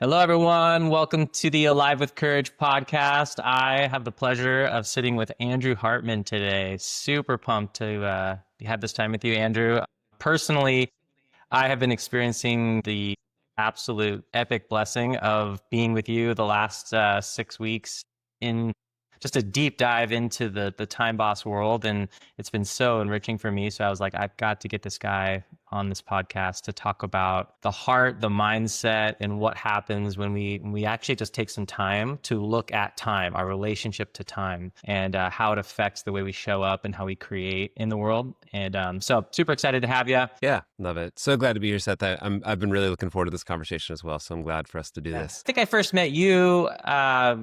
Hello, everyone. Welcome to the Alive with Courage podcast. I have the pleasure of sitting with Andrew Hartman today. Super pumped to have this time with you, Andrew. Personally, I have been experiencing the absolute epic blessing of being with you the last 6 weeks in just a deep dive into the Time Boss world. And it's been so enriching for me. So I was like, I've got to get this guy on this podcast to talk about the heart, the mindset, and what happens when we actually just take some time to look at time, our relationship to time, and how it affects the way we show up and how we create in the world. And so super excited to have you. Yeah, love it. So glad to be here, Seth. I've been really looking forward to this conversation as well. So I'm glad for us to do this. I think I first met you at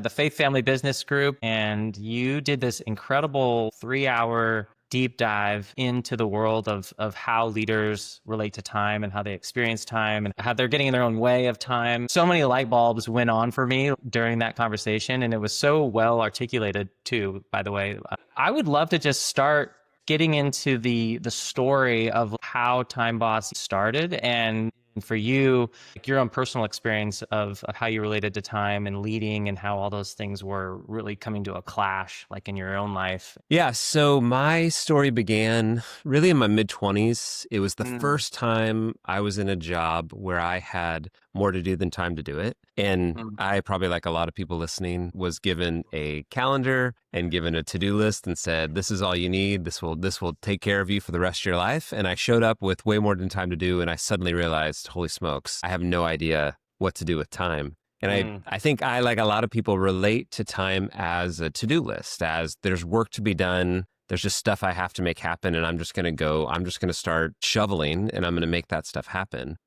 the Faith Family Business Group, and you did this incredible 3-hour deep dive into the world of how leaders relate to time and how they experience time and how they're getting in their own way of time. So many light bulbs went on for me during that conversation, and it was so well articulated too, by the way. I would love to just start getting into the story of how Time Boss started, and for you, like your own personal experience of how you related to time and leading and how all those things were really coming to a clash, like in your own life. Yeah, so my story began really in my mid-20s. It was the first time I was in a job where I had more to do than time to do it. And I, probably like a lot of people listening, was given a calendar and given a to-do list and said, this is all you need. This will take care of you for the rest of your life. And I showed up with way more than time to do. And I suddenly realized, holy smokes, I have no idea what to do with time. And I think I, like a lot of people, relate to time as a to-do list, as there's work to be done. There's just stuff I have to make happen. And I'm just going to start shoveling and I'm going to make that stuff happen.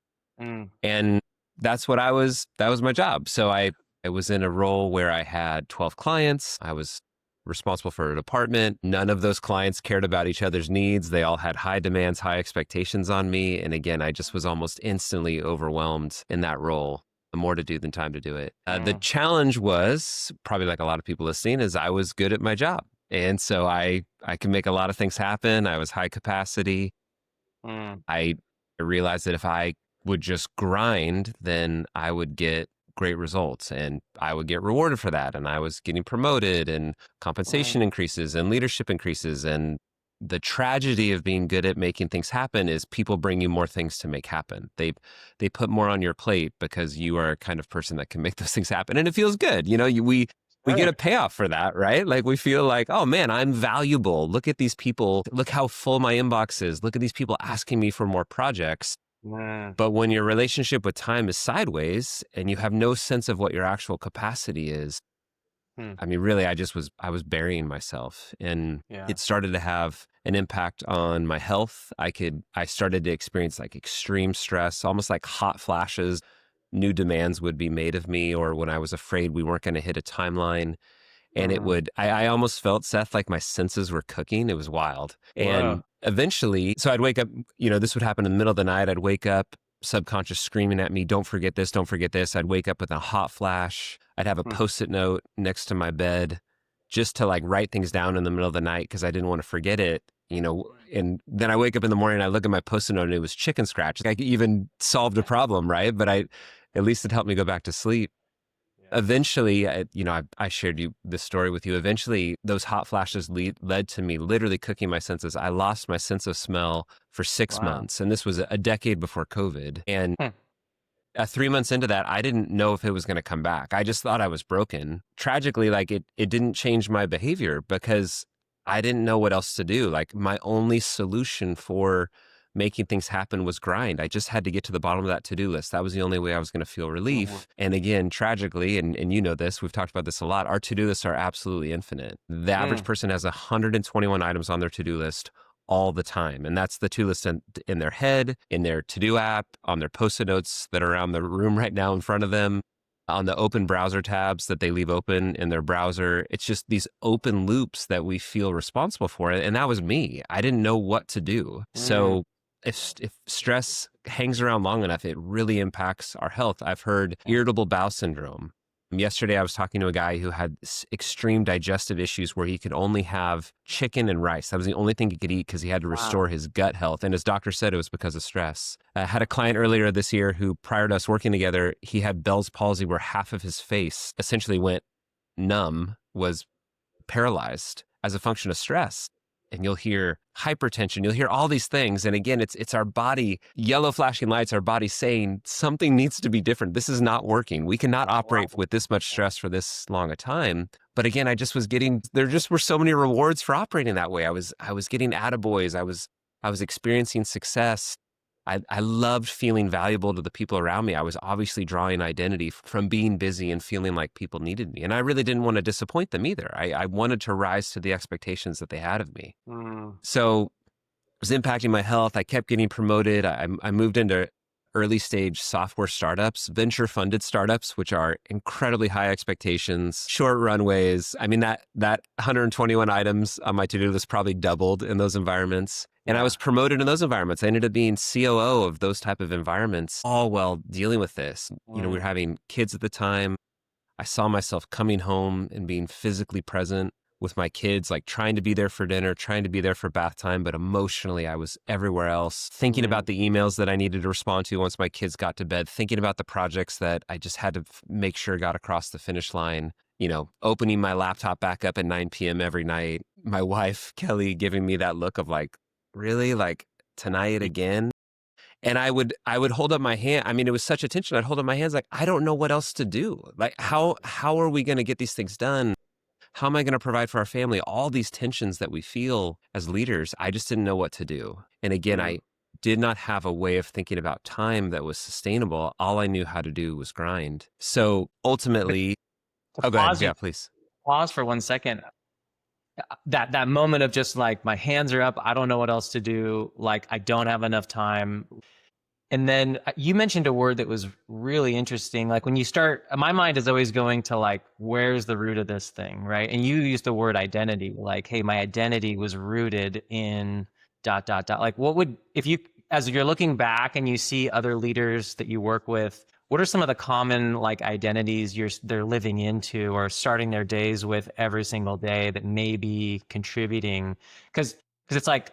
And that was my job. So I was in a role where I had 12 clients. I was responsible for a department. None of those clients cared about each other's needs. They all had high demands, high expectations on me. And again, I just was almost instantly overwhelmed in that role. More to do than time to do it. The challenge was, probably like a lot of people listening, is I was good at my job. And so I could make a lot of things happen. I was high capacity. I realized that if I would just grind, then I would get great results and I would get rewarded for that. And I was getting promoted and compensation increases and leadership increases. And the tragedy of being good at making things happen is people bring you more things to make happen. They put more on your plate because you are a kind of person that can make those things happen. And it feels good. You know, we get a payoff for that, right? Like we feel like, oh man, I'm valuable. Look at these people. Look how full my inbox is. Look at these people asking me for more projects. But when your relationship with time is sideways and you have no sense of what your actual capacity is, I mean, really, I was burying myself, and it started to have an impact on my health. I started to experience like extreme stress, almost like hot flashes. New demands would be made of me, or when I was afraid we weren't going to hit a timeline. And I almost felt, Seth, like my senses were cooking. It was wild. And eventually, so I'd wake up, this would happen in the middle of the night. I'd wake up, subconscious screaming at me, don't forget this, don't forget this. I'd wake up with a hot flash. I'd have a Post-it note next to my bed just to like write things down in the middle of the night because I didn't want to forget it, and then I wake up in the morning and I look at my Post-it note and it was chicken scratch. Like I even solved a problem, right? But at least it helped me go back to sleep. Eventually, I shared this story with you. Eventually, those hot flashes led to me literally cooking my senses. I lost my sense of smell for 6 months. And this was a decade before COVID. And 3 months into that, I didn't know if it was going to come back. I just thought I was broken. Tragically, like it didn't change my behavior because I didn't know what else to do. Like my only solution for making things happen was grind. I just had to get to the bottom of that to-do list. That was the only way I was going to feel relief. And again, tragically, and you know this, we've talked about this a lot, our to-do lists are absolutely infinite. The average person has 121 items on their to-do list all the time. And that's the to-do list in their head, in their to-do app, on their Post-it notes that are around the room right now in front of them, on the open browser tabs that they leave open in their browser. It's just these open loops that we feel responsible for. And that was me. I didn't know what to do. So if stress hangs around long enough, it really impacts our health. I've heard irritable bowel syndrome, Yesterday, I was talking to a guy who had extreme digestive issues where he could only have chicken and rice. That was the only thing he could eat because he had to restore his gut health. And his doctor said it was because of stress. I had a client earlier this year who, prior to us working together, he had Bell's palsy where half of his face essentially went numb, was paralyzed as a function of stress. And you'll hear hypertension, you'll hear all these things. And again, it's our body, yellow flashing lights, our body saying something needs to be different. This is not working. We cannot operate with this much stress for this long a time. But again, I just was there just were so many rewards for operating that way. I was getting attaboys. I was experiencing success. I loved feeling valuable to the people around me. I was obviously drawing identity from being busy and feeling like people needed me. And I really didn't want to disappoint them either. I wanted to rise to the expectations that they had of me. So it was impacting my health. I kept getting promoted. I moved into early stage software startups, venture funded startups, which are incredibly high expectations, short runways. I mean, that 121 items on my to-do list probably doubled in those environments. And I was promoted in those environments. I ended up being COO of those type of environments, all while dealing with this. We were having kids at the time. I saw myself coming home and being physically present with my kids, like trying to be there for dinner, trying to be there for bath time, but emotionally I was everywhere else, thinking about the emails that I needed to respond to once my kids got to bed, thinking about the projects that I just had to make sure got across the finish line, opening my laptop back up at 9 p.m. every night. My wife, Kelly, giving me that look of like, really? Like tonight again? And I would hold up my hand. I mean, it was such a tension. I'd hold up my hands like, I don't know what else to do. Like, how are we going to get these things done? How am I going to provide for our family? All these tensions that we feel as leaders, I just didn't know what to do. And again, I did not have a way of thinking about time that was sustainable. All I knew how to do was grind. So ultimately, go ahead. Yeah, please. Pause for 1 second. That moment of just like, my hands are up, I don't know what else to do, like I don't have enough time. And then you mentioned a word that was really interesting. Like when you start, my mind is always going to like, where's the root of this thing, right? And you used the word identity, like, hey, my identity was rooted in ... Like what would, as you're looking back and you see other leaders that you work with, what are some of the common like identities they're living into or starting their days with every single day that may be contributing? Because it's like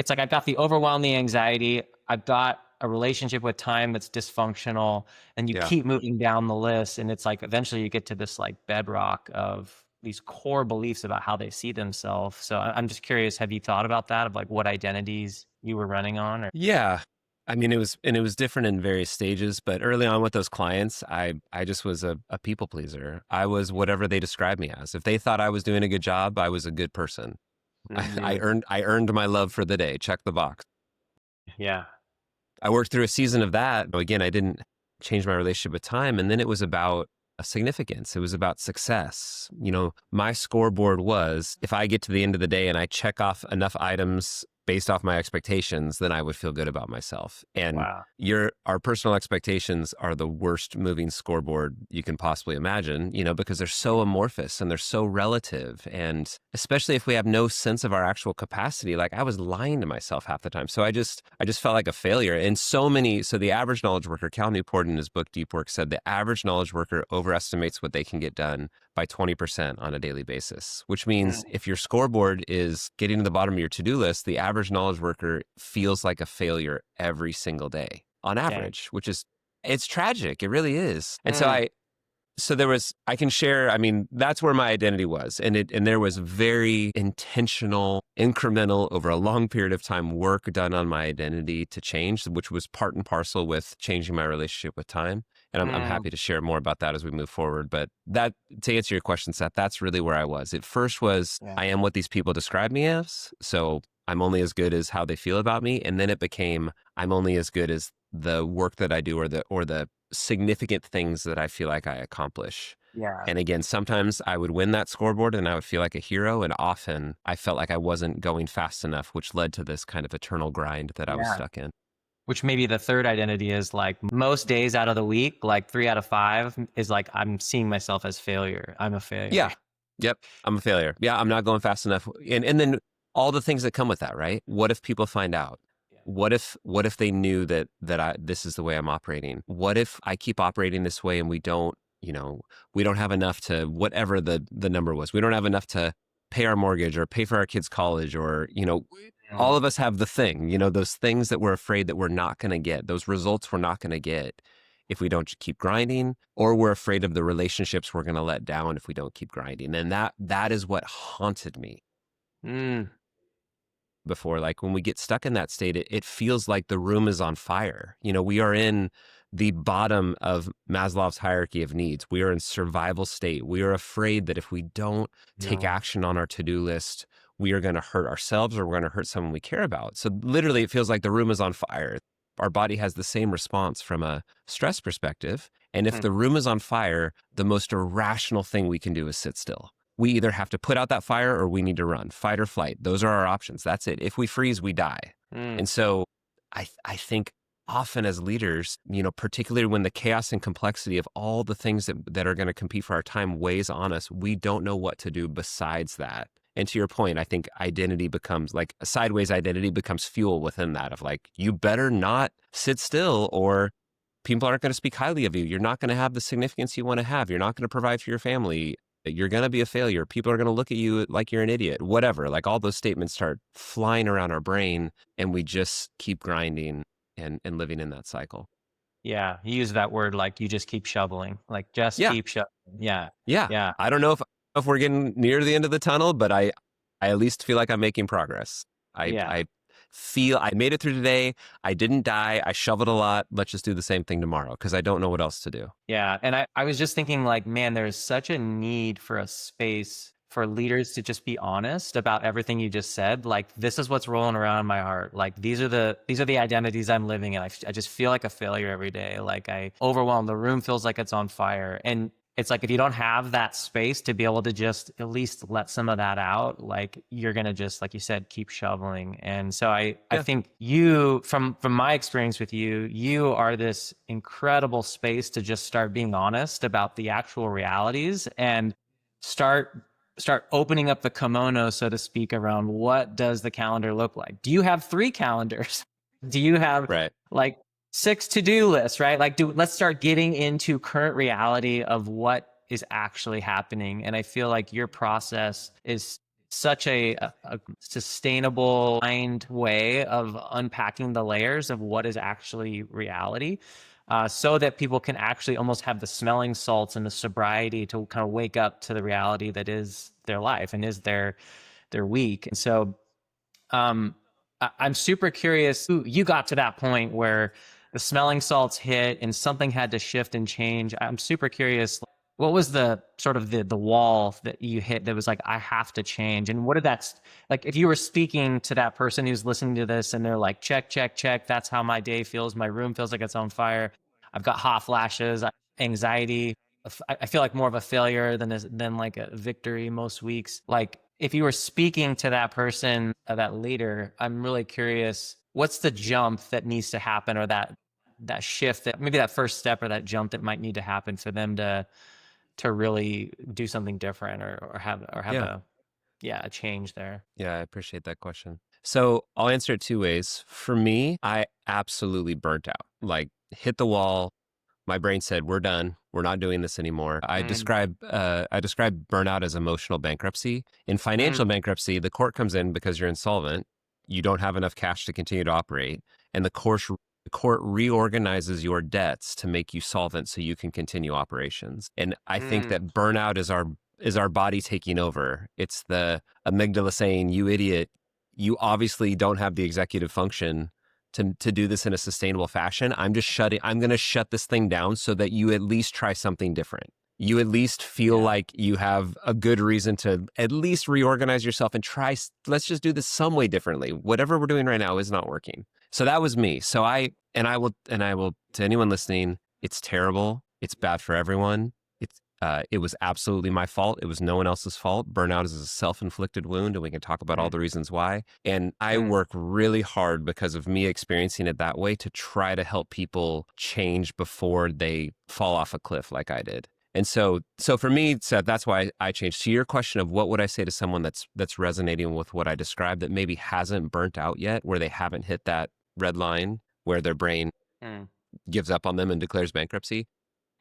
I've got the overwhelming anxiety, I've got a relationship with time that's dysfunctional, and you keep moving down the list, and it's like eventually you get to this like bedrock of these core beliefs about how they see themselves. So I'm just curious, have you thought about that, of like what identities you were running on? Or? Yeah. I mean, it was different in various stages, but early on with those clients, I just was a people pleaser. I was whatever they described me as. If they thought I was doing a good job, I was a good person. I earned my love for the day. Check the box. Yeah. I worked through a season of that. Again, I didn't change my relationship with time. And then it was about a significance. It was about success. My scoreboard was, if I get to the end of the day and I check off enough items based off my expectations, then I would feel good about myself. And our personal expectations are the worst moving scoreboard you can possibly imagine, because they're so amorphous and they're so relative. And especially if we have no sense of our actual capacity, like I was lying to myself half the time. So I just felt like a failure. And so the average knowledge worker, Cal Newport in his book, Deep Work, said the average knowledge worker overestimates what they can get done by 20% on a daily basis, which means if your scoreboard is getting to the bottom of your to-do list, the average knowledge worker feels like a failure every single day on average, which is, it's tragic. It really is. And I can share, I mean, that's where my identity was. And there was very intentional, incremental, over a long period of time, work done on my identity to change, which was part and parcel with changing my relationship with time. And I'm happy to share more about that as we move forward. But that, to answer your question, Seth, that's really where I was. It first was, I am what these people describe me as. So I'm only as good as how they feel about me. And then it became, I'm only as good as the work that I do or the significant things that I feel like I accomplish. Yeah. And again, sometimes I would win that scoreboard and I would feel like a hero. And often I felt like I wasn't going fast enough, which led to this kind of eternal grind that I was stuck in. Which maybe the third identity is like most days out of the week, like 3 out of 5 is like, I'm seeing myself as failure. I'm a failure. Yeah. Yep. I'm a failure. Yeah. I'm not going fast enough. And then all the things that come with that, right? What if people find out? What if they knew that this is the way I'm operating? What if I keep operating this way and we don't you know, we don't have enough to whatever the number was. We don't have enough to pay our mortgage or pay for our kids' college, or, you know, all of us have the thing, you know, those things that we're afraid that we're not going to get, those results we're not going to get if we don't keep grinding, or we're afraid of the relationships we're going to let down if we don't keep grinding. And that is what haunted me Mm. before. Like when we get stuck in that state, it feels like the room is on fire. You know, we are in the bottom of Maslow's hierarchy of needs. We are in survival state. We are afraid that if we don't take action on our to-do list, we are going to hurt ourselves or we're going to hurt someone we care about. So literally, it feels like the room is on fire. Our body has the same response from a stress perspective. And if the room is on fire, the most irrational thing we can do is sit still. We either have to put out that fire or we need to run, fight or flight. Those are our options. That's it. If we freeze, we die. And so I think often as leaders, you know, particularly when the chaos and complexity of all the things that are going to compete for our time weighs on us, we don't know what to do besides that. And to your point, I think identity becomes like a sideways identity becomes fuel within that of like, you better not sit still or people aren't going to speak highly of you. You're not going to have the significance you want to have. You're not going to provide for your family. You're going to be a failure. People are going to look at you like you're an idiot, whatever. Like all those statements start flying around our brain and we just keep grinding and living in that cycle. Yeah. You use that word, like you just keep shoveling, like just Yeah. keep shoveling. Yeah. Yeah. Yeah. I don't know if we're getting near the end of the tunnel, but I at least feel like I'm making progress. I feel I made it through today. I didn't die. I shoveled a lot. Let's just do the same thing tomorrow because I don't know what else to do. Yeah. And I was just thinking like, man, there's such a need for a space for leaders to just be honest about everything you just said. Like, this is what's rolling around in my heart. Like, these are the identities I'm living in. I just feel like a failure every day. Like I overwhelmed. The room feels like it's on fire. And it's like, if you don't have that space to be able to just at least let some of that out, like you're going to just, like you said, keep shoveling. And so I think you, from my experience with you, you are this incredible space to just start being honest about the actual realities and start opening up the kimono, so to speak, around what does the calendar look like? Do you have 3 calendars? Do you have like 6 to-do lists, right? Like, let's start getting into current reality of what is actually happening. And I feel like your process is such a sustainable mind way of unpacking the layers of what is actually reality. So that people can actually almost have the smelling salts and the sobriety to kind of wake up to the reality that is their life and is their week. And so I'm super curious, you got to that point where the smelling salts hit and something had to shift and change. I'm super curious, what was the sort of the wall that you hit that was like, I have to change? And what did that, like, if you were speaking to that person who's listening to this and they're like, check, check, check, that's how my day feels. My room feels like it's on fire. I've got hot flashes, anxiety. I feel like more of a failure than like a victory most weeks. Like, if you were speaking to that person, that leader, I'm really curious, what's the jump that needs to happen, or that shift, that maybe that first step or that jump that might need to happen for them to really do something different or have a change there? Yeah, I appreciate that question. So I'll answer it 2 ways. For me, I absolutely burnt out, like hit the wall. My brain said, we're done. We're not doing this anymore. I describe burnout as emotional bankruptcy. In financial bankruptcy, the court comes in because you're insolvent. You don't have enough cash to continue to operate. And the court reorganizes your debts to make you solvent so you can continue operations. And I think that burnout is our body taking over. It's the amygdala saying, you idiot, you obviously don't have the executive function to do this in a sustainable fashion. I'm going to shut this thing down so that you at least try something different. You at least feel like you have a good reason to at least reorganize yourself and let's just do this some way differently. Whatever we're doing right now is not working. So that was me. So I will, to anyone listening, it's terrible. It's bad for everyone. It was absolutely my fault. It was no one else's fault. Burnout is a self-inflicted wound, and we can talk about all the reasons why. And I work really hard because of me experiencing it that way to try to help people change before they fall off a cliff like I did. And so for me, Seth, that's why I changed. To your question of what would I say to someone that's resonating with what I described that maybe hasn't burnt out yet, where they haven't hit that red line where their brain gives up on them and declares bankruptcy.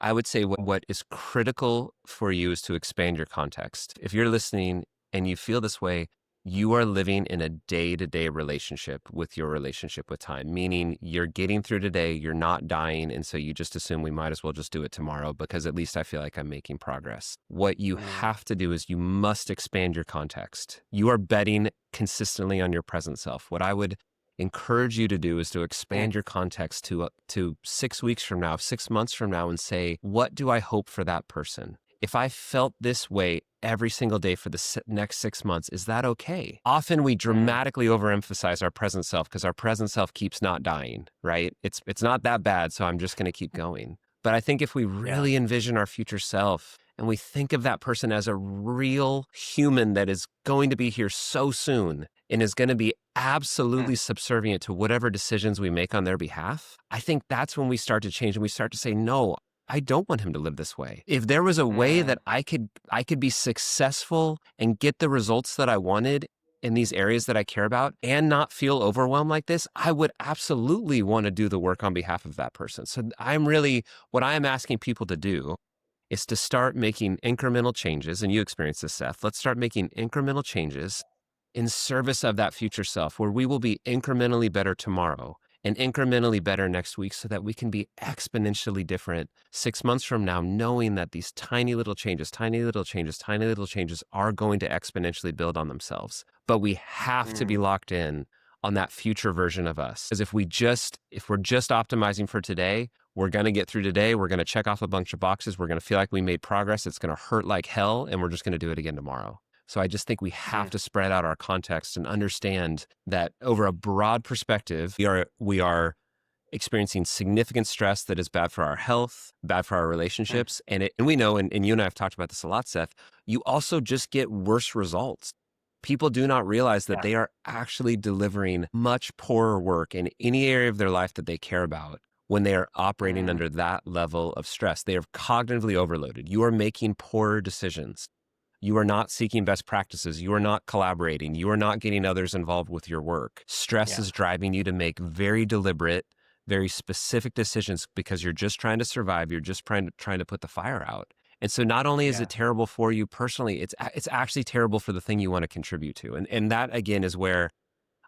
I would say what is critical for you is to expand your context. If you're listening and you feel this way, you are living in a day-to-day relationship with your relationship with time, meaning you're getting through today, you're not dying, and so you just assume we might as well just do it tomorrow because at least I feel like I'm making progress. What you have to do is you must expand your context. You are betting consistently on your present self. What I would encourage you to do is to expand your context to 6 weeks from now, 6 months from now, and say, what do I hope for that person? If I felt this way every single day for the next 6 months, is that okay? Often we dramatically overemphasize our present self because our present self keeps not dying, right? It's not that bad, so I'm just going to keep going. But I think if we really envision our future self and we think of that person as a real human that is going to be here so soon and is going to be absolutely subservient to whatever decisions we make on their behalf, I think that's when we start to change and we start to say, no, I don't want him to live this way. If there was a way that I could be successful and get the results that I wanted in these areas that I care about and not feel overwhelmed like this, I would absolutely want to do the work on behalf of that person. So what I am asking people to do is to start making incremental changes. And you experience this, Seth. Let's start making incremental changes in service of that future self where we will be incrementally better tomorrow and incrementally better next week so that we can be exponentially different 6 months from now, knowing that these tiny little changes are going to exponentially build on themselves. But we have to be locked in on that future version of us. Because if we're just optimizing for today, we're going to get through today. We're going to check off a bunch of boxes. We're going to feel like we made progress. It's going to hurt like hell. And we're just going to do it again tomorrow. So I just think we have to spread out our context and understand that over a broad perspective, we are experiencing significant stress that is bad for our health, bad for our relationships. And we know, and you and I have talked about this a lot, Seth, you also just get worse results. People do not realize that they are actually delivering much poorer work in any area of their life that they care about when they are operating under that level of stress. They are cognitively overloaded. You are making poorer decisions. You are not seeking best practices. You are not collaborating. You are not getting others involved with your work. Stress is driving you to make very deliberate, very specific decisions because you're just trying to survive. You're just trying to put the fire out. And so not only is it terrible for you personally, it's actually terrible for the thing you want to contribute to. And that, again, is where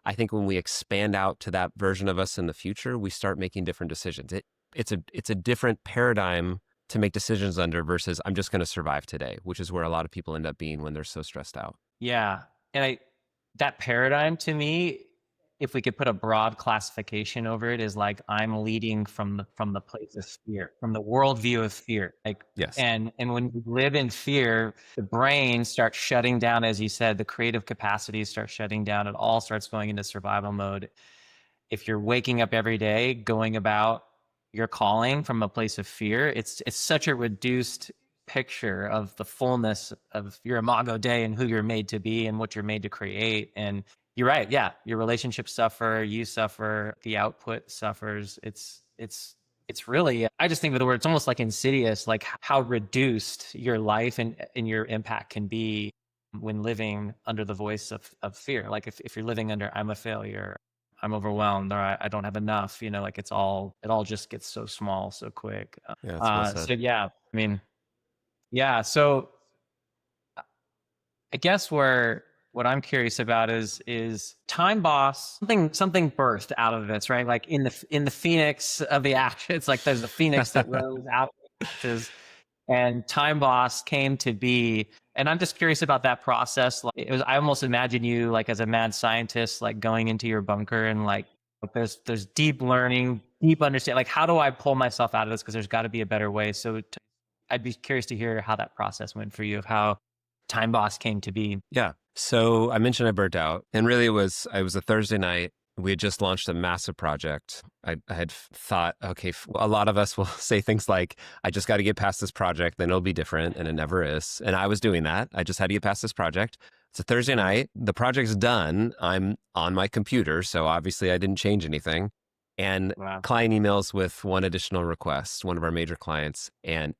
I think when we expand out to that version of us in the future, we start making different decisions. It's a different paradigm to make decisions under versus I'm just going to survive today, which is where a lot of people end up being when they're so stressed out. Yeah. And that paradigm to me, if we could put a broad classification over it, is like I'm leading from the place of fear, from the worldview of fear. Like, yes. And when you live in fear, the brain starts shutting down, as you said, the creative capacities start shutting down. It all starts going into survival mode. If you're waking up every day, going about your calling from a place of fear, it's such a reduced picture of the fullness of your imago Dei and who you're made to be and what you're made to create. And you're right. Yeah. Your relationships suffer, you suffer, the output suffers. It's really, I just think of the word, it's almost like insidious, like how reduced your life and your impact can be when living under the voice of fear. Like if you're living under, I'm a failure, I'm overwhelmed, or I don't have enough, like it all just gets so small, so quick. Yeah, well said. So yeah, I mean, yeah. So I guess what I'm curious about is Time Boss, something birthed out of this, right? Like in the phoenix of the action, it's like there's a phoenix that rose out of the ashes, and Time Boss came to be. And I'm just curious about that process. Like I almost imagine you like as a mad scientist, like going into your bunker and like there's deep learning, deep understanding. Like, how do I pull myself out of this? Because there's got to be a better way. So I'd be curious to hear how that process went for you, of how Time Boss came to be. Yeah. So I mentioned I burnt out, and really it was a Thursday night. We had just launched a massive project. I had thought, okay, a lot of us will say things like, I just got to get past this project, then it'll be different. And it never is. And I was doing that. I just had to get past this project. It's a Thursday night. The project's done. I'm on my computer. So obviously I didn't change anything. And client emails with one additional request, one of our major clients. And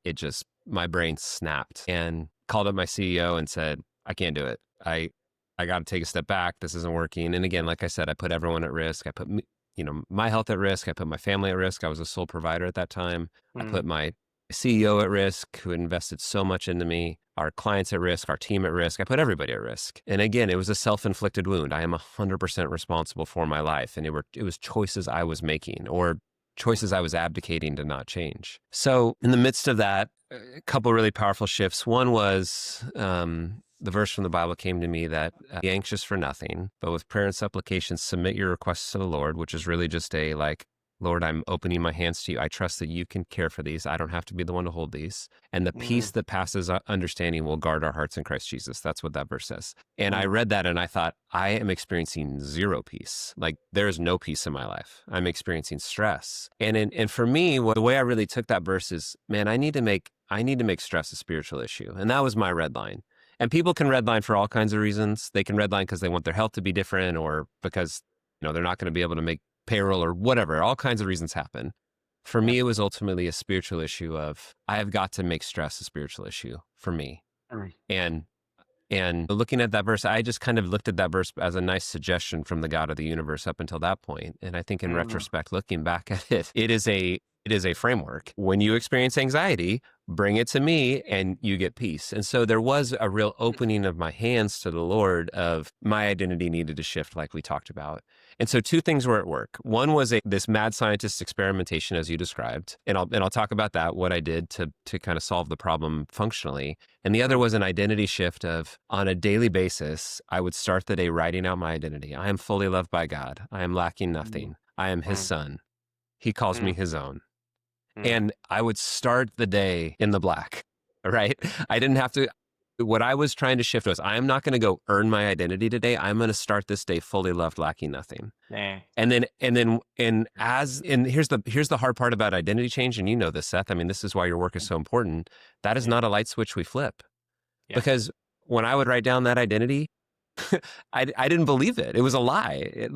my brain snapped and called up my CEO and said, I can't do it. I got to take a step back. This isn't working. And again, like I said, I put everyone at risk. I put my health at risk. I put my family at risk. I was a sole provider at that time. I put my CEO at risk, who had invested so much into me, our clients at risk, our team at risk. I put everybody at risk. And again, it was a self-inflicted wound. I am 100% responsible for my life. And it was choices I was making or choices I was abdicating to not change. So in the midst of that, a couple of really powerful shifts. One was the verse from the Bible came to me that be anxious for nothing, but with prayer and supplication, submit your requests to the Lord, which is really just a like, Lord, I'm opening my hands to you. I trust that you can care for these. I don't have to be the one to hold these. And the peace that passes understanding will guard our hearts in Christ Jesus. That's what that verse says. And I read that and I thought, I am experiencing zero peace. Like there is no peace in my life. I'm experiencing stress. And for me, the way I really took that verse is, man, I need to make stress a spiritual issue. And that was my red line. And people can redline for all kinds of reasons. They can redline because they want their health to be different or because, they're not going to be able to make payroll or whatever. All kinds of reasons happen. For me, it was ultimately a spiritual issue of I have got to make stress a spiritual issue for me. And looking at that verse, I just kind of looked at that verse as a nice suggestion from the God of the universe up until that point. And I think in retrospect, looking back at it, it is a framework. When you experience anxiety, bring it to me and you get peace. And so there was a real opening of my hands to the Lord of my identity needed to shift like we talked about. And so two things were at work. One was this mad scientist experimentation, as you described. And I'll talk about that, what I did to kind of solve the problem functionally. And the other was an identity shift of on a daily basis, I would start the day writing out my identity. I am fully loved by God. I am lacking nothing. I am his son. He calls me his own. And I would start the day in the black, right? I didn't have to, what I was trying to shift was, I am not going to go earn my identity today. I'm going to start this day fully loved, lacking nothing. And here's the hard part about identity change. And you know this, Seth. I mean, this is why your work is so important. That is not a light switch we flip. Because when I would write down that identity, I didn't believe it. It was a lie.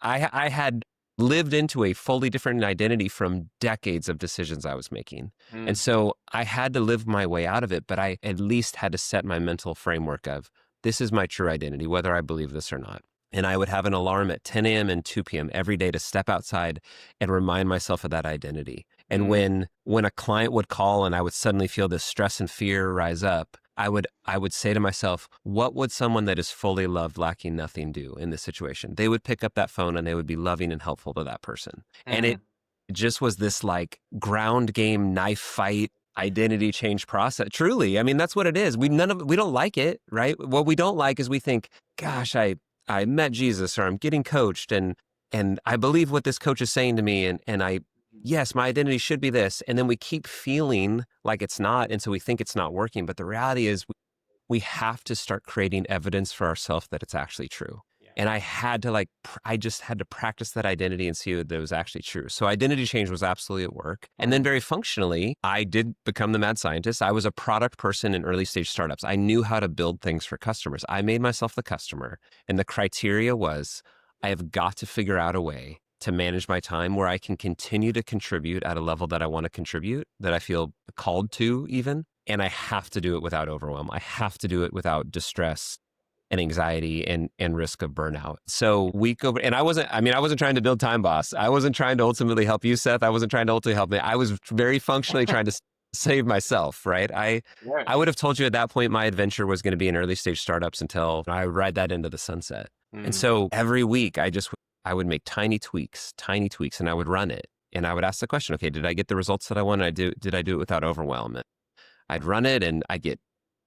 I had lived into a fully different identity from decades of decisions I was making. And so I had to live my way out of it, but I at least had to set my mental framework of this is my true identity, whether I believe this or not. And I would have an alarm at 10 a.m. and 2 p.m. every day to step outside and remind myself of that identity. And when a client would call and I would suddenly feel this stress and fear rise up, I would say to myself, what would someone that is fully loved, lacking nothing do in this situation? They would pick up that phone and they would be loving and helpful to that person. And it just was this like ground game knife fight identity change process. Truly. I mean, that's what it is. We don't like it, right? What we don't like is we think, gosh, I met Jesus or I'm getting coached and I believe what this coach is saying to me yes, my identity should be this. And then we keep feeling like it's not. And so we think it's not working. But the reality is we have to start creating evidence for ourselves that it's actually true. And I just had to practice that identity and see that it was actually true. So identity change was absolutely at work. And then very functionally, I did become the mad scientist. I was a product person in early stage startups. I knew how to build things for customers. I made myself the customer. And the criteria was, I have got to figure out a way to manage my time where I can continue to contribute at a level that I want to contribute, that I feel called to even. And I have to do it without overwhelm. I have to do it without distress and anxiety and risk of burnout. So and I wasn't trying to build Time Boss. I wasn't trying to ultimately help you, Seth. I wasn't trying to ultimately help me. I was very functionally trying to save myself, right? I would have told you at that point, my adventure was going to be in early stage startups until I ride that into the sunset. And so every week I would make tiny tweaks, and I would run it. And I would ask the question, okay, did I get the results that I wanted? Did I do it without overwhelm? I'd run it and I'd get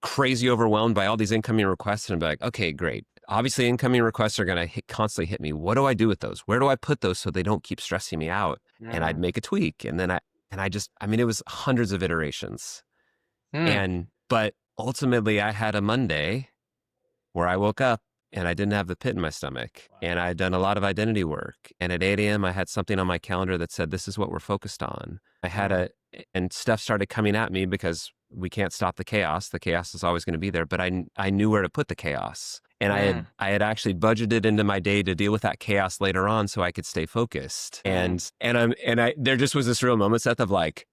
crazy overwhelmed by all these incoming requests and I'd be like, okay, great. Obviously incoming requests are going to constantly hit me. What do I do with those? Where do I put those so they don't keep stressing me out? And I'd make a tweak. And then it was hundreds of iterations. But ultimately I had a Monday where I woke up and I didn't have the pit in my stomach. And I'd done a lot of identity work. And at 8 a.m., I had something on my calendar that said, this is what we're focused on. And stuff started coming at me because we can't stop the chaos. The chaos is always going to be there. But I knew where to put the chaos. And I had actually budgeted into my day to deal with that chaos later on so I could stay focused. And there just was this real moment, Seth, of like,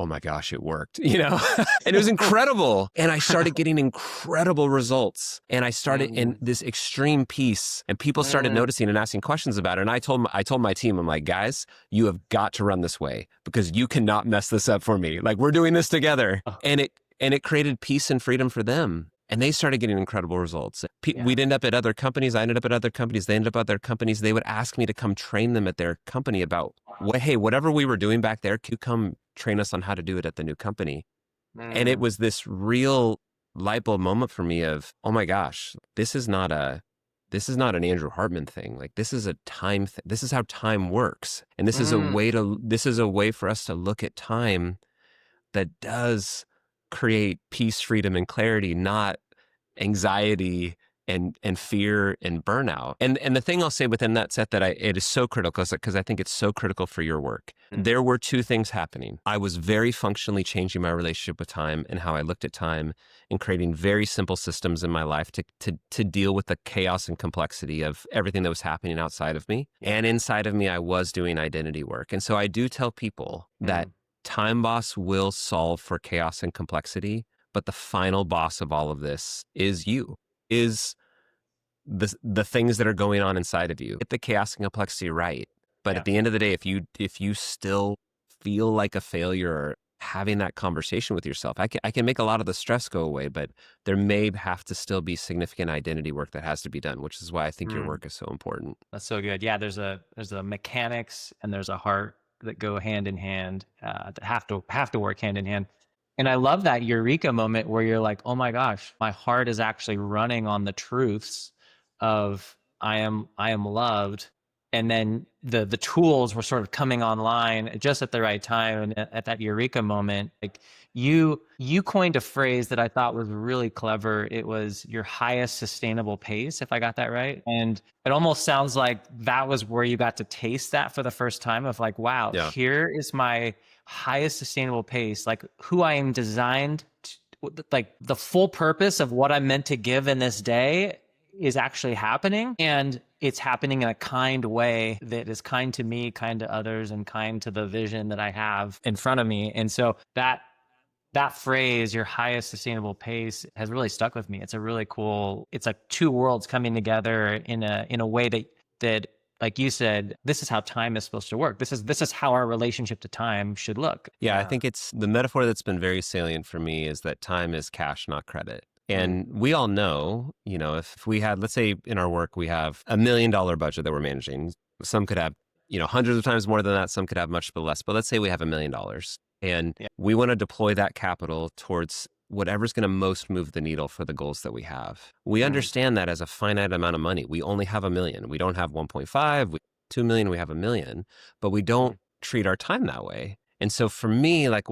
oh my gosh, it worked, and it was incredible. And I started getting incredible results, and I started in this extreme peace, and people started noticing and asking questions about it. And I told my team, I'm like, guys, you have got to run this way because you cannot mess this up for me. Like, we're doing this together. And it created peace and freedom for them. And they started getting incredible results. We'd end up at other companies. I ended up at other companies. They ended up at other companies. They would ask me to come train them at their company about, hey, whatever we were doing back there, can you come train us on how to do it at the new company? And it was this real light bulb moment for me of, oh my gosh, this is not an Andrew Hartman thing. Like, this is a time thing. This is how time works. And this is a way for us to look at time that does create peace, freedom, and clarity, not anxiety and fear and burnout. And the thing I'll say within that, Seth, that it is so critical, because I think it's so critical for your work. There were two things happening. I was very functionally changing my relationship with time and how I looked at time, and creating very simple systems in my life to deal with the chaos and complexity of everything that was happening outside of me. And inside of me, I was doing identity work. And so I do tell people that Time Boss will solve for chaos and complexity, but the final boss of all of this is you, is the things that are going on inside of you. Get the chaos and complexity right. But at the end of the day, if you still feel like a failure, or having that conversation with yourself, I can make a lot of the stress go away, but there may have to still be significant identity work that has to be done, which is why I think your work is so important. That's so good. Yeah, there's a mechanics and there's a heart that go hand in hand, that have to work hand in hand. And I love that eureka moment where you're like, oh my gosh, my heart is actually running on the truths of I am loved. And then the tools were sort of coming online just at the right time. And at that eureka moment, like you coined a phrase that I thought was really clever. It was your highest sustainable pace, if I got that right. And it almost sounds like that was where you got to taste that for the first time, of like, wow, here is my highest sustainable pace, like who I am designed to, like the full purpose of what I'm meant to give in this day is actually happening. And it's happening in a kind way that is kind to me, kind to others, and kind to the vision that I have in front of me. And so that phrase, your highest sustainable pace, has really stuck with me. It's a really cool, it's like two worlds coming together in a way that, like you said, this is how time is supposed to work. This is how our relationship to time should look. Yeah, I think it's the metaphor that's been very salient for me is that time is cash, not credit. And we all know, if we had, let's say in our work, we have $1 million budget that we're managing. Some could have, hundreds of times more than that. Some could have much less. But let's say we have $1 million, and we want to deploy that capital towards whatever's going to most move the needle for the goals that we have. We understand that as a finite amount of money. We only have $1 million. We don't have 1.5, 2 million, we have $1 million, but we don't treat our time that way. And so for me, like,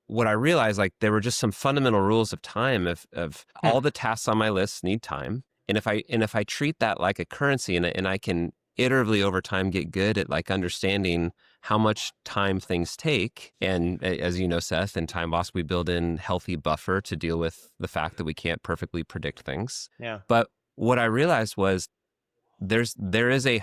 what I realized, like, there were just some fundamental rules of time of all the tasks on my list need time. And if I treat that like a currency, and I can iteratively over time get good at like understanding how much time things take. And as you know, Seth, in Time Boss, we build in healthy buffer to deal with the fact that we can't perfectly predict things. Yeah. But what I realized was there is a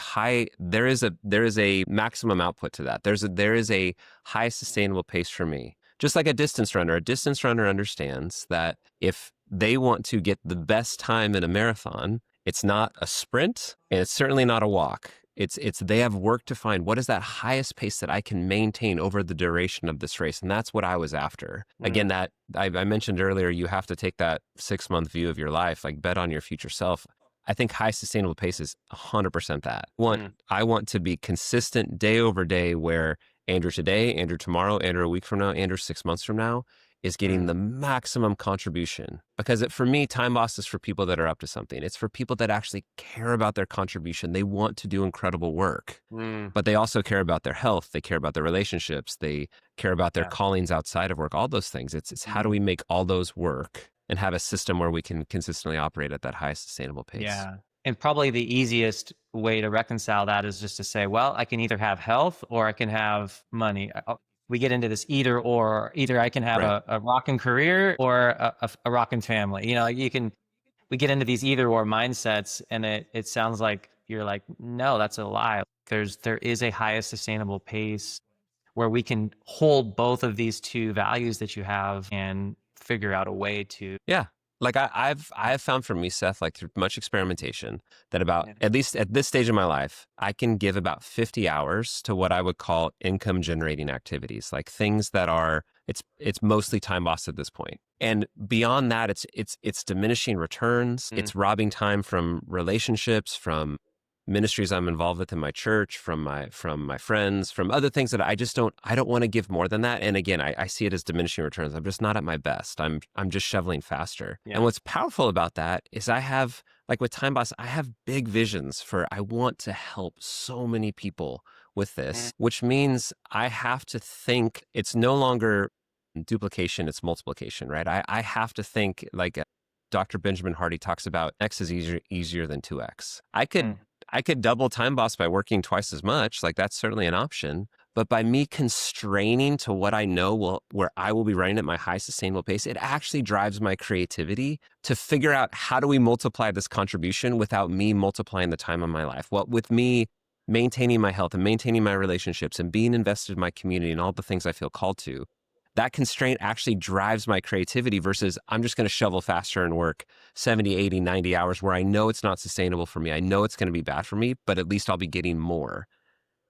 maximum output to that. There is a high sustainable pace for me. Just like a distance runner understands that if they want to get the best time in a marathon, it's not a sprint and it's certainly not a walk. It's they have work to find what is that highest pace that I can maintain over the duration of this race. And that's what I was after. Again, that I mentioned earlier, you have to take that 6-month view of your life, like bet on your future self. I think high sustainable pace is 100% that. I want to be consistent day over day, where Andrew today, Andrew tomorrow, Andrew a week from now, Andrew 6 months from now is getting the maximum contribution. Because for me, Time Boss is for people that are up to something. It's for people that actually care about their contribution. They want to do incredible work, but they also care about their health. They care about their relationships. They care about their callings outside of work, all those things. It's how do we make all those work and have a system where we can consistently operate at that high sustainable pace. Yeah. And probably the easiest way to reconcile that is just to say, well, I can either have health or I can have money. We get into this either or. Either I can have a rocking career or a rocking family. We get into these either or mindsets, and it sounds like you're like, no, that's a lie. There is a highest sustainable pace where we can hold both of these two values that you have and figure out a way to. Yeah. Like I've found for me, Seth, like through much experimentation, that about, Yeah. at least at this stage of my life, I can give about 50 hours to what I would call income generating activities, like things that are, it's mostly time boss at this point. And beyond that, it's diminishing returns. It's robbing time from relationships, from ministries I'm involved with in my church, from my friends, from other things that I don't want to give more than that. And again, I see it as diminishing returns. I'm just not at my best. I'm just shoveling faster. Yeah. And what's powerful about that is I have, like with Time Boss, I have big visions for, I want to help so many people with this, which means I have to think it's no longer duplication, it's multiplication, right? I have to think like Dr. Benjamin Hardy talks about, X is easier than 2X. I could double Time Boss by working twice as much. Like that's certainly an option. But by me constraining to what I know where I will be running at my high sustainable pace, it actually drives my creativity to figure out how do we multiply this contribution without me multiplying the time of my life. Well, with me maintaining my health and maintaining my relationships and being invested in my community and all the things I feel called to, that constraint actually drives my creativity versus I'm just going to shovel faster and work 70, 80, 90 hours where I know it's not sustainable for me. I know it's going to be bad for me, but at least I'll be getting more.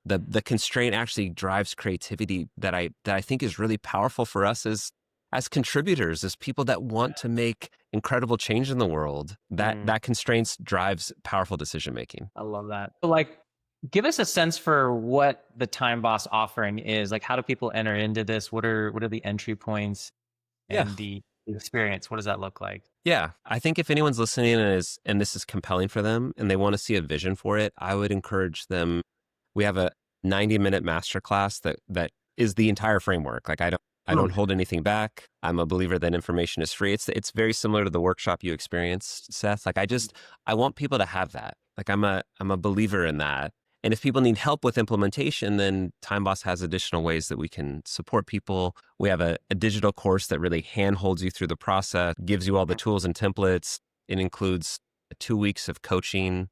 The constraint actually drives creativity that I think is really powerful for us as contributors, as people that want to make incredible change in the world. That constraints drives powerful decision making. I love that. So like, give us a sense for what the Time Boss offering is. Like, how do people enter into this? What are the entry points and the experience? What does that look like? Yeah, I think if anyone's listening and this is compelling for them and they want to see a vision for it, I would encourage them. We have a 90-minute masterclass that is the entire framework. Like I don't hold anything back. I'm a believer that information is free. It's very similar to the workshop you experienced, Seth. Like I want people to have that. Like I'm a believer in that. And if people need help with implementation, then Time Boss has additional ways that we can support people. We have a digital course that really handholds you through the process, gives you all the tools and templates. It includes 2 weeks of coaching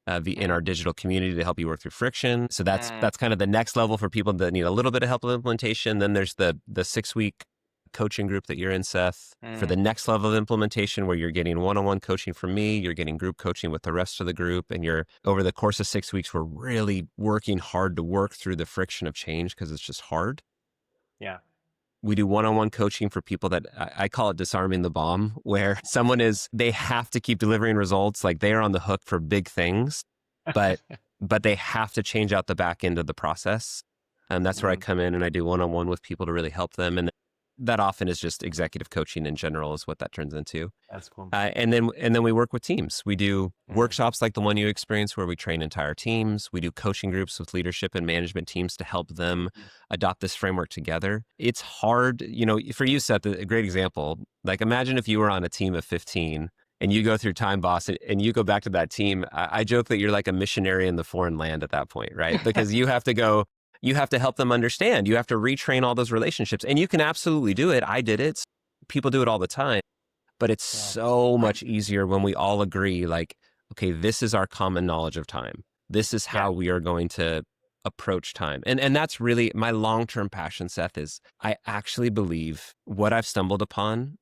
in our digital community to help you work through friction. So that's kind of the next level for people that need a little bit of help with implementation. Then there's the 6-week coaching group that you're in, Seth, for the next level of implementation where you're getting one-on-one coaching from me, you're getting group coaching with the rest of the group, and you're over the course of 6 weeks, we're really working hard to work through the friction of change because it's just hard. Yeah. We do one-on-one coaching for people that I call it disarming the bomb, where they have to keep delivering results. Like they are on the hook for big things, but they have to change out the back end of the process. And that's where I come in and I do one-on-one with people to really help them. And that often is just executive coaching in general is what that turns into. That's cool. And then we work with teams. We do workshops like the one you experienced where we train entire teams. We do coaching groups with leadership and management teams to help them adopt this framework together. It's hard, for you, Seth, a great example. Like imagine if you were on a team of 15 and you go through Time Boss and you go back to that team. I joke that you're like a missionary in the foreign land at that point, right? Because you have to help them understand. You have to retrain all those relationships. And you can absolutely do it. I did it. People do it all the time. But it's so much easier when we all agree, like, okay, this is our common knowledge of time. This is how we are going to approach time. And that's really my long-term passion, Seth, is I actually believe what I've stumbled upon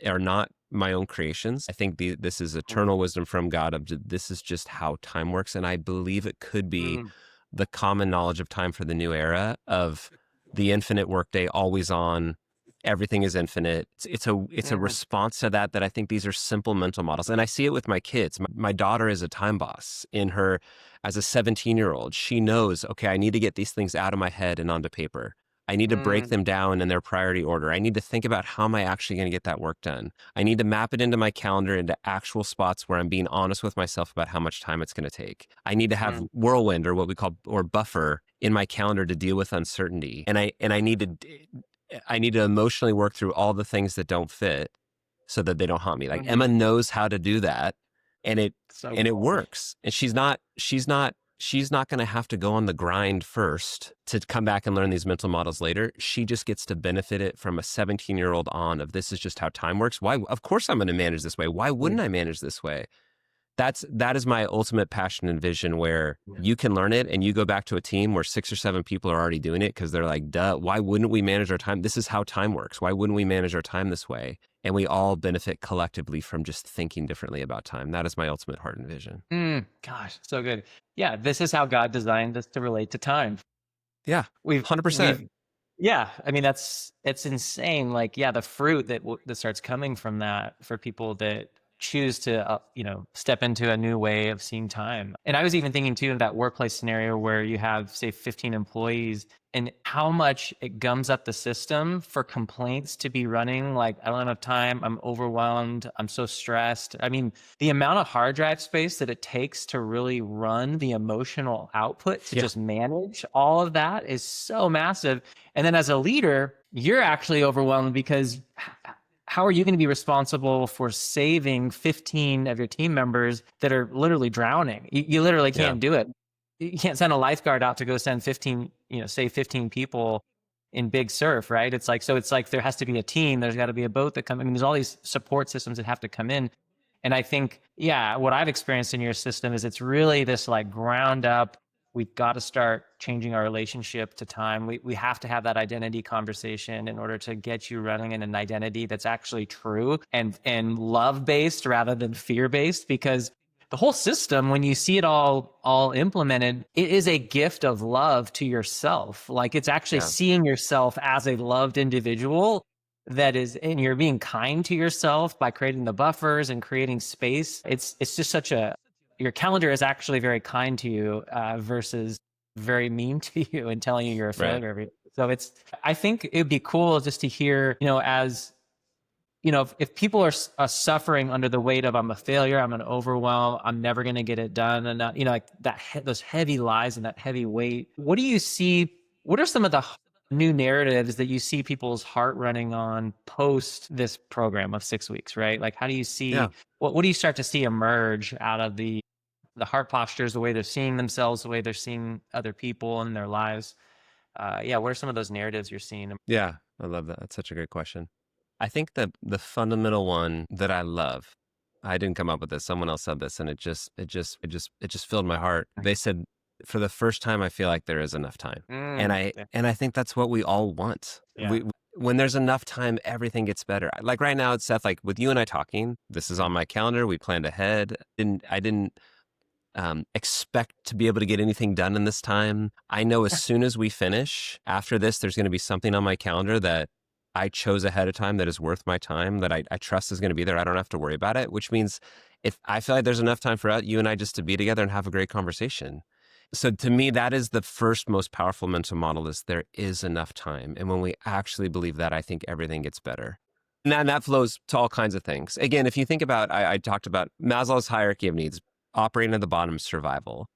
are not my own creations. I think this is eternal wisdom from God. This is just how time works. And I believe it could be the common knowledge of time for the new era of the infinite workday, always on, everything is infinite. It's a response to that I think these are simple mental models. And I see it with my kids. My daughter is a time boss as a 17-year-old. She knows, okay, I need to get these things out of my head and onto paper. I need to break them down in their priority order. I need to think about how am I actually going to get that work done. I need to map it into my calendar into actual spots where I'm being honest with myself about how much time it's going to take. I need to have whirlwind or what we call or buffer in my calendar to deal with uncertainty. And I need to emotionally work through all the things that don't fit so that they don't haunt me. Like Emma knows how to do that, and it works. And she's not going to have to go on the grind first to come back and learn these mental models later. She just gets to benefit it from a 17-year-old on of this is just how time works. Why? Of course I'm going to manage this way. Why wouldn't I manage this way? that is my ultimate passion and vision, where you can learn it and you go back to a team where 6 or 7 people are already doing it because they're like, duh, why wouldn't we manage our time? This is how time works. Why wouldn't we manage our time this way? And we all benefit collectively from just thinking differently about time. That is my ultimate heart and vision. Gosh, so good. Yeah, this is how God designed us to relate to time. Yeah, We've 100%. Yeah, I mean it's insane. Like, yeah, the fruit that starts coming from that for people that choose to step into a new way of seeing time. And I was even thinking too of that workplace scenario where you have, say, 15 employees, and how much it gums up the system for complaints to be running like, I don't have enough time, I'm overwhelmed, I'm so stressed. I mean, the amount of hard drive space that it takes to really run the emotional output to just manage all of that is so massive. And then as a leader, you're actually overwhelmed because how are you going to be responsible for saving 15 of your team members that are literally drowning? You literally can't do it. You can't send a lifeguard out to go send 15, save 15 people in big surf, right? It's like there has to be a team. There's got to be a boat that comes. I mean, there's all these support systems that have to come in. And I think, what I've experienced in your system is it's really this like ground up. We've got to start changing our relationship to time. We have to have that identity conversation in order to get you running in an identity that's actually true and love based rather than fear based, because the whole system, when you see it all implemented, it is a gift of love to yourself. Like, it's actually seeing yourself as a loved individual and you're being kind to yourself by creating the buffers and creating space. It's just your calendar is actually very kind to you versus very mean to you and telling you you're a failure. Right. So I think it'd be cool just to hear, if people are suffering under the weight of, I'm a failure, I'm an overwhelm, I'm never going to get it done, and like those heavy lies and that heavy weight. What do you see? What are some of the new narratives that you see people's heart running on post this program of 6 weeks? Right? Like, how do you see? What do you start to see emerge out of the heart postures, the way they're seeing themselves, the way they're seeing other people in their lives? What are some of those narratives you're seeing? Yeah, I love that. That's such a great question. I think the fundamental one that I love, I didn't come up with this. Someone else said this, and it just filled my heart. They said, for the first time, I feel like there is enough time, and I think that's what we all want. Yeah. When there's enough time, everything gets better. Like right now, it's Seth. Like with you and I talking, this is on my calendar. We planned ahead, and I didn't expect to be able to get anything done in this time. I know as soon as we finish after this, there's going to be something on my calendar that I chose ahead of time that is worth my time, that I trust is going to be there. I don't have to worry about it, which means if I feel like there's enough time for you and I just to be together and have a great conversation. So to me, that is the first most powerful mental model, is there is enough time. And when we actually believe that, I think everything gets better. And that flows to all kinds of things. Again, if you think about, I talked about Maslow's hierarchy of needs, operating at the bottom, survival.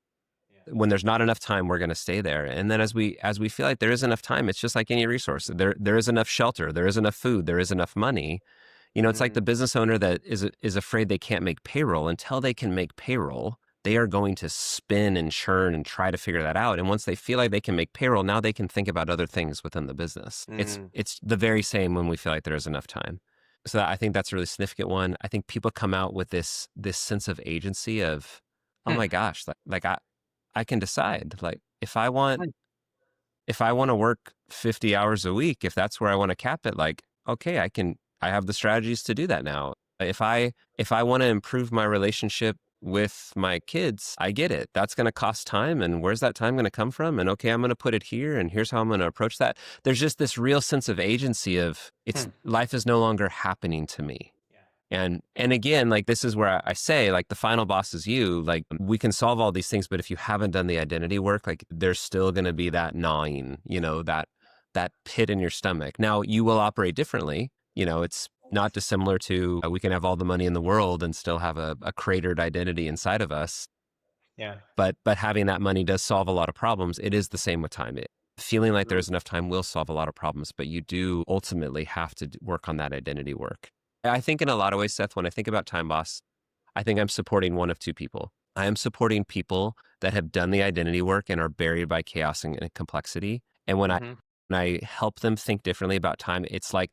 When there's not enough time, we're going to stay there. And then as we feel like there is enough time, it's just like any resource. There is enough shelter, there is enough food, there is enough money. It's like the business owner that is afraid they can't make payroll. Until they can make payroll, they are going to spin and churn and try to figure that out. And once they feel like they can make payroll, now they can think about other things within the business. It's the very same when we feel like there is enough time. So I think that's a really significant one. I think people come out with this sense of agency of, oh my gosh, like I can decide, like if I want to work 50 hours a week, if that's where I want to cap it, like, okay, I have the strategies to do that now. If I want to improve my relationship with my kids, I get it. That's going to cost time. And where's that time going to come from? And okay, I'm going to put it here. And here's how I'm going to approach that. There's just this real sense of agency of life is no longer happening to me. And again, like this is where I say, like the final boss is you. Like we can solve all these things, but if you haven't done the identity work, like there's still going to be that gnawing, that pit in your stomach. Now you will operate differently. It's not dissimilar to we can have all the money in the world and still have a cratered identity inside of us. Yeah. But having that money does solve a lot of problems. It is the same with time. Feeling like there's enough time will solve a lot of problems, but you do ultimately have to work on that identity work. I think in a lot of ways, Seth, when I think about Time Boss, I think I'm supporting one of two people. I am supporting people that have done the identity work and are buried by chaos and complexity. And when I help them think differently about time, it's like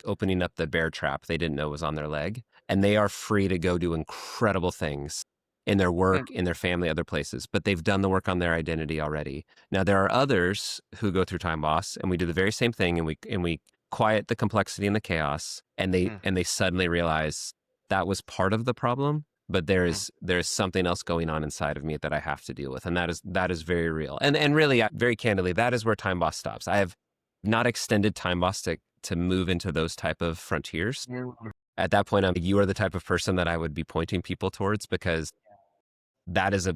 opening up the bear trap they didn't know was on their leg. And they are free to go do incredible things in their Mm, work, in their family, other places, but they've done the work on their identity already. Now there are others who go through time loss, and we do the very same thing, and we quiet the complexity and the chaos, and mm, they suddenly realize that was part of the problem, but mm. there's something else going on inside of me that I have to deal with, and that is very real. And really, very candidly, that is where time loss stops. I have not extended time loss to move into those type of frontiers. Mm. At that point, you are the type of person that I would be pointing people towards, because that is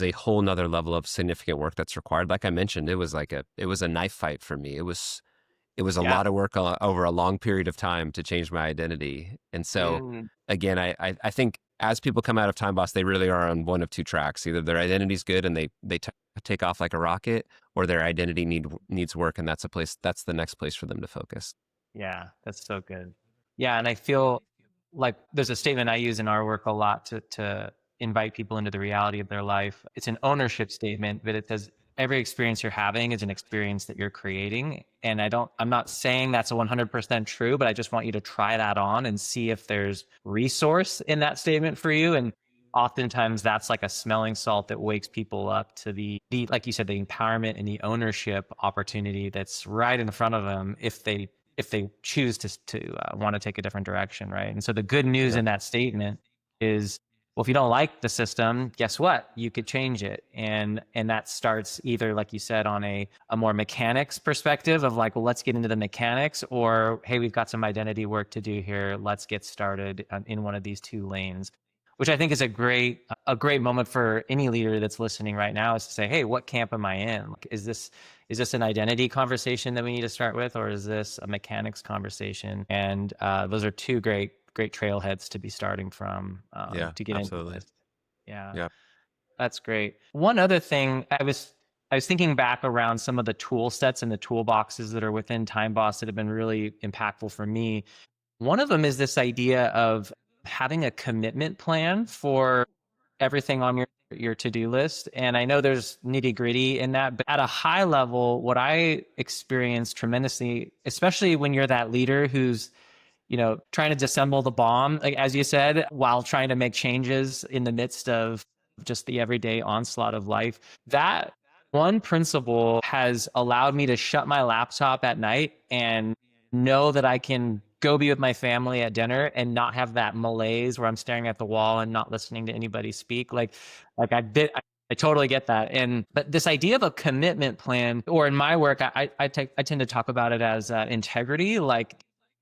a whole nother level of significant work that's required. Like I mentioned, it was a knife fight for me. It was a Yeah. lot of work over a long period of time to change my identity. And so Mm. again, I think as people come out of time loss, they really are on one of two tracks. Either their identity's good and they take off like a rocket, or their identity needs work, and that's the next place for them to focus. Yeah, that's so good. Yeah, and I feel like there's a statement I use in our work a lot to invite people into the reality of their life. It's an ownership statement, but it says every experience you're having is an experience that you're creating. And I'm not saying that's a 100% true, but I just want you to try that on and see if there's resource in that statement for you. And oftentimes that's like a smelling salt that wakes people up to the like you said, the empowerment and the ownership opportunity that's right in front of them if they choose to want to take a different direction, right? And so the good news Yep. in that statement is, well, if you don't like the system, guess what? You could change it, and that starts either, like you said, on a more mechanics perspective of like, well, let's get into the mechanics, or hey, we've got some identity work to do here. Let's get started in one of these two lanes, which I think is a great moment for any leader that's listening right now, is to say, hey, what camp am I in? Like, is this an identity conversation that we need to start with, or is this a mechanics conversation? And those are two great trailheads to be starting from Yeah, to get into absolutely. this. Yeah, Yeah. that's great. One other thing, I was thinking back around some of the tool sets and the toolboxes that are within Time Boss that have been really impactful for me. One of them is this idea of having a commitment plan for everything on your to-do list. And I know there's nitty-gritty in that, but at a high level, what I experienced tremendously, especially when you're that leader who's, trying to disassemble the bomb, like as you said, while trying to make changes in the midst of just the everyday onslaught of life. That one principle has allowed me to shut my laptop at night and know that I can go be with my family at dinner and not have that malaise where I'm staring at the wall and not listening to anybody speak. I totally get that. But this idea of a commitment plan, or in my work, I tend to talk about it as integrity, like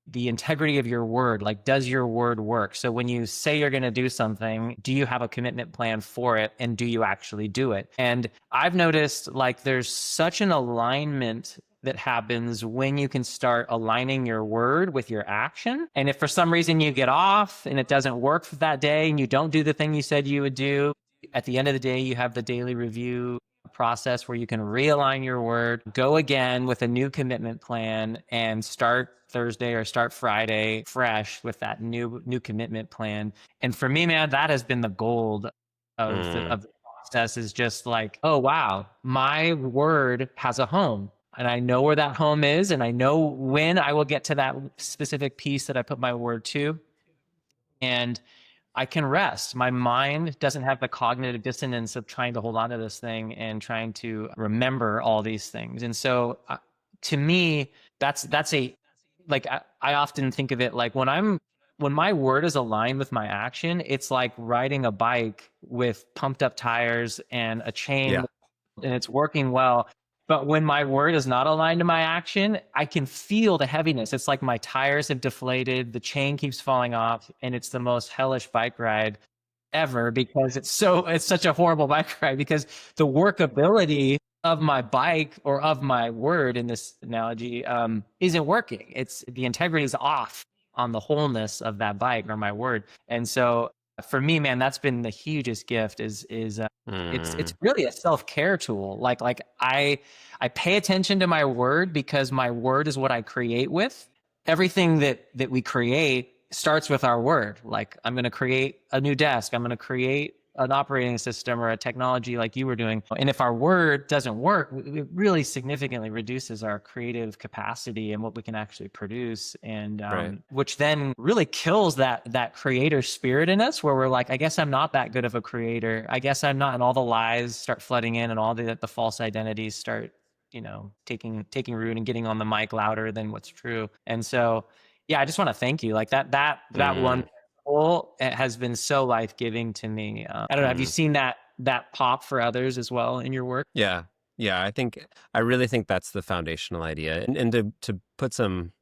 the integrity of your word. Like, does your word work? So when you say you're going to do something, do you have a commitment plan for it? And do you actually do it? And I've noticed like there's such an alignment that happens when you can start aligning your word with your action. And if for some reason you get off and it doesn't work for that day and you don't do the thing you said you would do, at the end of the day, you have the daily review process where you can realign your word, go again with a new commitment plan, and start Thursday or start Friday fresh with that new commitment plan. And for me, man, that has been the gold of the process, is just like, oh wow, my word has a home. And I know where that home is, and I know when I will get to that specific piece that I put my word to. And I can rest. My mind doesn't have the cognitive dissonance of trying to hold on to this thing and trying to remember all these things. And so to me, that's a, like, I often think of it like when my word is aligned with my action, it's like riding a bike with pumped up tires and a chain, Yeah. and it's working well. But when my word is not aligned to my action, I can feel the heaviness. It's like my tires have deflated, the chain keeps falling off, and it's the most hellish bike ride ever, because it's such a horrible bike ride, because the workability of my bike, or of my word in this analogy, isn't working. It's the integrity is off on the wholeness of that bike or my word. And so for me, man, that's been the hugest gift, is it's really a self-care tool. Like I pay attention to my word, because my word is what I create with. Everything that we create starts with our word. Like, I'm going to create a new desk. I'm going to create an operating system or a technology like you were doing. And if our word doesn't work, it really significantly reduces our creative capacity and what we can actually produce. And Right. which then really kills that creator spirit in us, where we're like, I guess I'm not that good of a creator. I guess I'm not, and all the lies start flooding in and all the false identities start, taking root and getting on the mic louder than what's true. And so, yeah, I just want to thank you. Like that one Mm, principle, it has been so life-giving to me. I don't know. Have you mm. seen that pop for others as well in your work? Yeah. Yeah. I really think that's the foundational idea. And to put some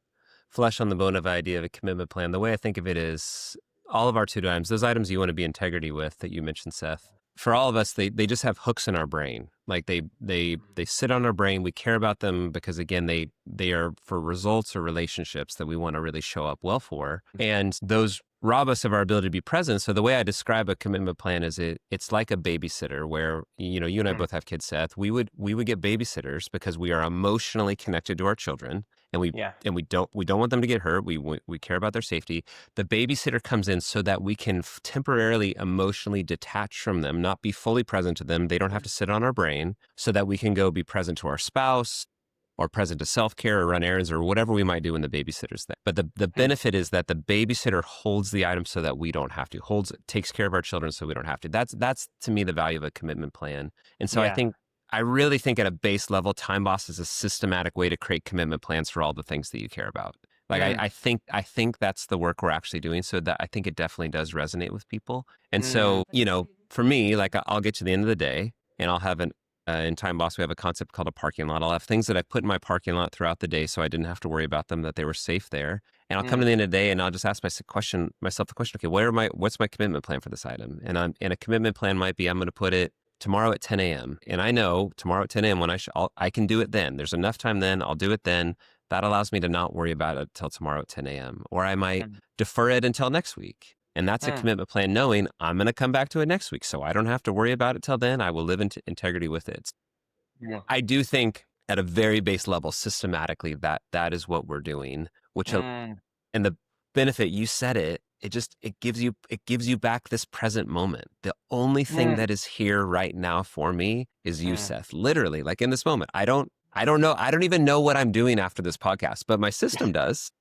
flesh on the bone of idea of a commitment plan, the way I think of it is all of our two items, those items you want to be integrity with that you mentioned, Seth. For all of us, they just have hooks in our brain. Like they sit on our brain. We care about them because again, they are for results or relationships that we want to really show up well for. And those rob us of our ability to be present. So the way I describe a commitment plan is it's like a babysitter where, you and I both have kids, Seth. We would get babysitters because we are emotionally connected to our children and we Yeah. and we don't want them to get hurt. We care about their safety. The babysitter comes in so that we can temporarily emotionally detach from them, not be fully present to them. They don't have to sit on our brain so that we can go be present to our spouse or present to self-care or run errands or whatever we might do when the babysitter's there. But the benefit is that the babysitter holds the item so that we don't have to, takes care of our children so we don't have to. That's to me the value of a commitment plan. And so Yeah. I really think at a base level, Time Boss is a systematic way to create commitment plans for all the things that you care about. Like Mm, I think that's the work we're actually doing. So that I think it definitely does resonate with people. And mm, so, for me, like I'll get to the end of the day and I'll have in Time Boss, we have a concept called a parking lot. I'll have things that I put in my parking lot throughout the day so I didn't have to worry about them, that they were safe there. And I'll come to mm, the end of the day and I'll just ask myself the question, okay, what's my commitment plan for this item? And a commitment plan might be, I'm going to put it tomorrow at 10 a.m. And I know tomorrow at 10 a.m. when I can do it then. There's enough time then. I'll do it then. That allows me to not worry about it till tomorrow at 10 a.m. Or I might mm, defer it until next week. And that's a mm. commitment plan, knowing I'm going to come back to it next week. So I don't have to worry about it till then. I will live in integrity with it. Yeah. I do think at a very base level, systematically, that is what we're doing, Mm, and the benefit, you said it gives you back this present moment. The only thing mm, that is here right now for me is you, mm. Seth. Literally, like in this moment. I don't know. I don't even know what I'm doing after this podcast, but my system does.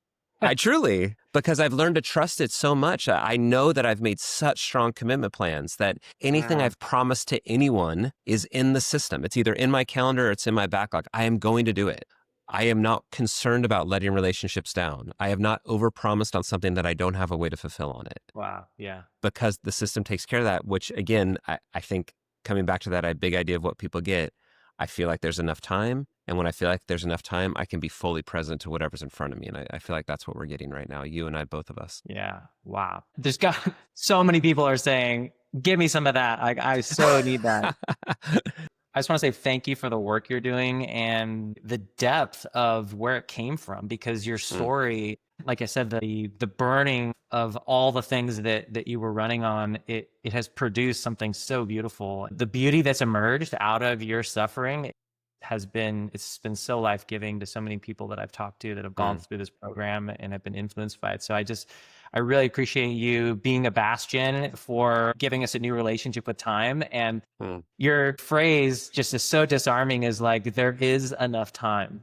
I truly, because I've learned to trust it so much. I know that I've made such strong commitment plans that anything Mm, I've promised to anyone is in the system. It's either in my calendar or it's in my backlog. I am going to do it. I am not concerned about letting relationships down. I have not overpromised on something that I don't have a way to fulfill on it wow. Yeah. because the system takes care of that, which again, I think coming back to that big idea of what people get, I feel like there's enough time. And when I feel like there's enough time, I can be fully present to whatever's in front of me. And I feel like that's what we're getting right now, you and I, both of us. Yeah. Wow. There's got so many people are saying, give me some of that. I so need that. I just want to say thank you for the work you're doing and the depth of where it came from, because your Mm, story, like I said, the burning of all the things that you were running on, it has produced something so beautiful. The beauty that's emerged out of your suffering it's been so life-giving to so many people that I've talked to that have gone mm, through this program and have been influenced by it. So I really appreciate you being a bastion for giving us a new relationship with time. And mm, your phrase just is so disarming, is like, there is enough time.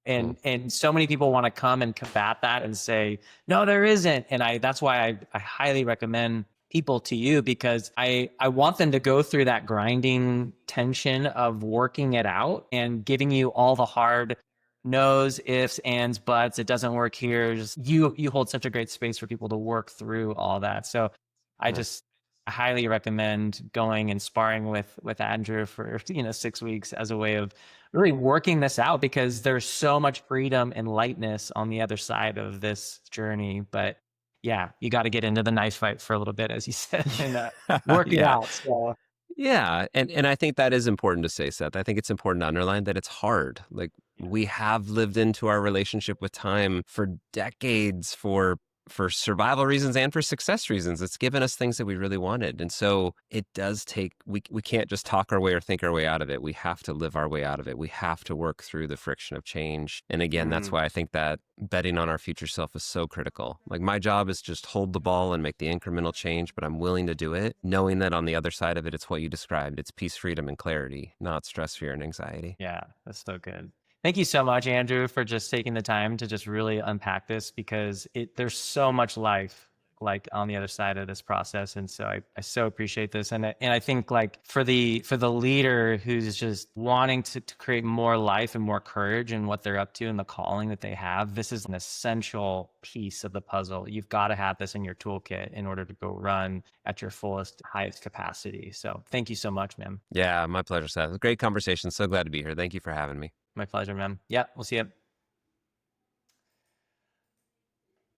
mm, And so many people want to come and combat that and say, no, there isn't. And that's why I highly recommend people to you, because I want them to go through that grinding tension of working it out and giving you all the hard no's, ifs, ands, buts. It doesn't work here. Just you hold such a great space for people to work through all that. So I mm. just highly recommend going and sparring with Andrew for 6 weeks as a way of really working this out, because there's so much freedom and lightness on the other side of this journey. But yeah, you got to get into the knife fight for a little bit, as you said, and work it Yeah. out. So Yeah. And I think that is important to say, Seth. I think it's important to underline that it's hard. Like we have lived into our relationship with time for decades, for for survival reasons and for success reasons. It's given us things that we really wanted. And so it does take, we can't just talk our way or think our way out of it. We have to live our way out of it. We have to work through the friction of change. And again, that's why I think that betting on our future self is so critical. Like my job is just hold the ball and make the incremental change, but I'm willing to do it, knowing that on the other side of it, it's what you described. It's peace, freedom, and clarity, not stress, fear, and anxiety. Yeah, that's so good. Thank you so much, Andrew, for just taking the time to just really unpack this, because there's so much life like on the other side of this process. And so I so appreciate this. And I think like for the leader who's just wanting to create more life and more courage in what they're up to and the calling that they have, this is an essential piece of the puzzle. You've got to have this in your toolkit in order to go run at your fullest, highest capacity. So thank you so much, man. Yeah, my pleasure, Seth. Great conversation. So glad to be here. Thank you for having me. My pleasure, man. Yeah, we'll see you.